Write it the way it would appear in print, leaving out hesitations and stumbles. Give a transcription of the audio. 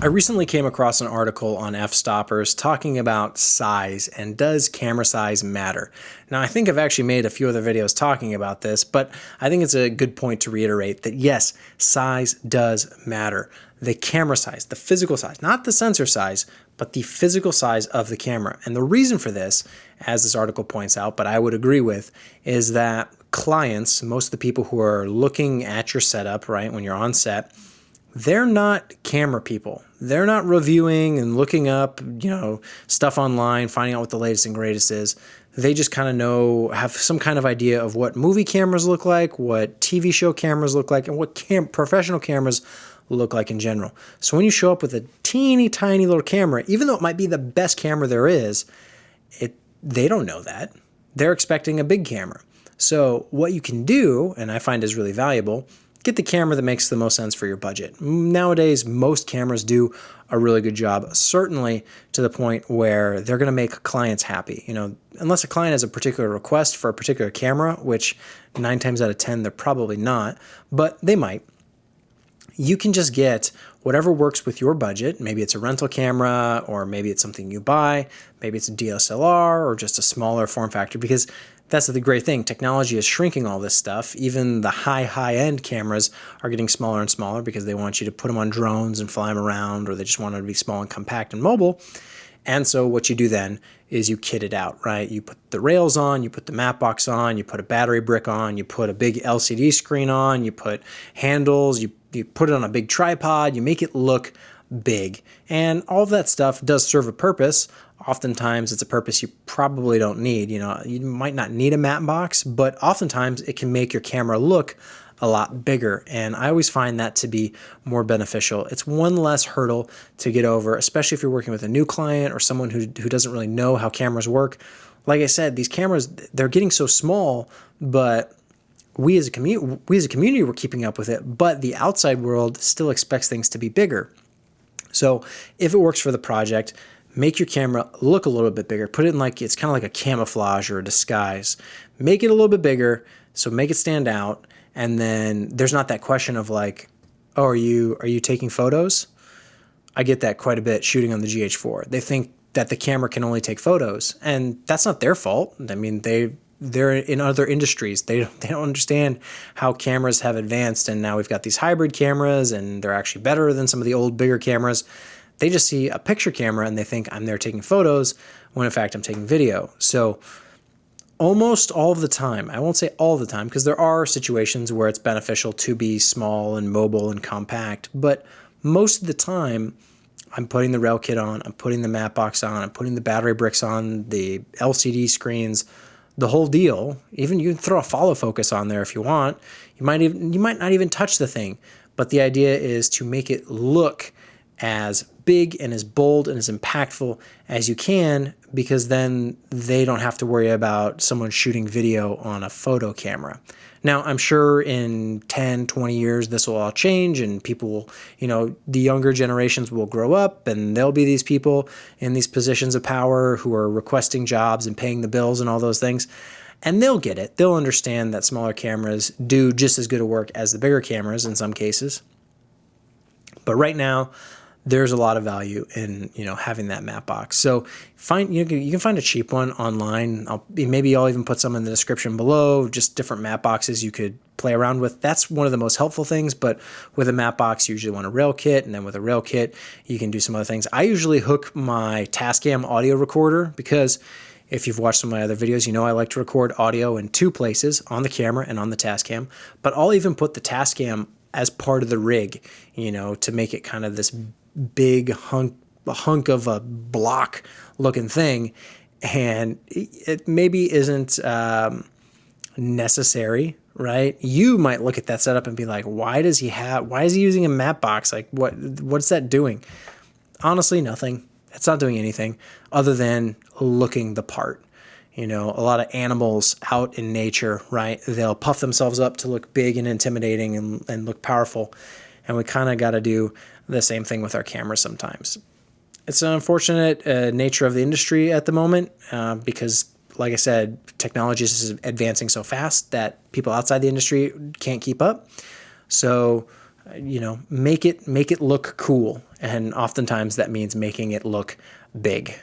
I recently came across an article on f-stoppers talking about size and does camera size matter. Now, I think I've actually made a few other videos talking about this, but I think it's a good point to reiterate that yes, size does matter. The camera size, the physical size, not the sensor size, but the physical size of the camera. And the reason for this, as this article points out, but I would agree with, is that clients, most of the people who are looking at your setup, right, when you're on set, they're not camera people. They're not reviewing and looking up, stuff online, finding out what the latest and greatest is. They just kind of know, have some kind of idea of what movie cameras look like, what TV show cameras look like, and what professional cameras look like in general. So when you show up with a teeny tiny little camera, even though it might be the best camera there is, they don't know that. They're expecting a big camera. So what you can do, and I find is really valuable, get the camera that makes the most sense for your budget. Nowadays, most cameras do a really good job, certainly to the point where they're going to make clients happy. Unless a client has a particular request for a particular camera, which 9 times out of 10, they're probably not, but they might. You can just get whatever works with your budget. Maybe it's a rental camera, or maybe it's something you buy. Maybe it's a DSLR or just a smaller form factor, because that's the great thing. Technology is shrinking all this stuff. Even the high-end cameras are getting smaller and smaller because they want you to put them on drones and fly them around, or they just want them to be small and compact and mobile. And so what you do then is you kit it out, right? You put the rails on, you put the matte box on, you put a battery brick on, you put a big LCD screen on, you put handles, you put it on a big tripod, you make it look big. And all of that stuff does serve a purpose. Oftentimes it's a purpose you probably don't need. You might not need a matte box, but oftentimes it can make your camera look a lot bigger. And I always find that to be more beneficial. It's one less hurdle to get over, especially if you're working with a new client or someone who doesn't really know how cameras work. Like I said, these cameras, they're getting so small, but we as a community, we're keeping up with it, but the outside world still expects things to be bigger. So if it works for the project, make your camera look a little bit bigger. Put it in it's kind of like a camouflage or a disguise. Make it a little bit bigger, so make it stand out. And then there's not that question of oh, are you taking photos? I get that quite a bit shooting on the GH4. They think that the camera can only take photos, and that's not their fault. I mean, they're in other industries. They don't understand how cameras have advanced, and now we've got these hybrid cameras, and they're actually better than some of the old, bigger cameras. They just see a picture camera, and they think I'm there taking photos, when in fact I'm taking video. So almost all of the time, I won't say all the time, because there are situations where it's beneficial to be small and mobile and compact, but most of the time, I'm putting the rail kit on, I'm putting the matte box on, I'm putting the battery bricks on, the LCD screens, the whole deal. Even you can throw a follow focus on there if you want. You might not even touch the thing, but the idea is to make it look as big and as bold and as impactful as you can, because then they don't have to worry about someone shooting video on a photo camera. Now, I'm sure in 10, 20 years, this will all change, and people will, the younger generations will grow up, and there'll be these people in these positions of power who are requesting jobs and paying the bills and all those things. And they'll get it. They'll understand that smaller cameras do just as good a work as the bigger cameras in some cases. But right now, there's a lot of value in having that matte box. So you can find a cheap one online. Maybe I'll even put some in the description below, just different matte boxes you could play around with. That's one of the most helpful things. But with a matte box, you usually want a rail kit, and then with a rail kit, you can do some other things. I usually hook my Tascam audio recorder, because if you've watched some of my other videos, I like to record audio in 2 places, on the camera and on the Tascam. But I'll even put the Tascam as part of the rig, to make it kind of this big hunk of a block looking thing. And it maybe isn't necessary, right? You might look at that setup and be like, why is he using a matte box? What's that doing? Honestly, nothing. It's not doing anything other than looking the part. A lot of animals out in nature, right? They'll puff themselves up to look big and intimidating and look powerful. And we kind of got to do the same thing with our cameras sometimes. It's an unfortunate nature of the industry at the moment, because, like I said, technology is advancing so fast that people outside the industry can't keep up. So you know, make it look cool. And oftentimes that means making it look big.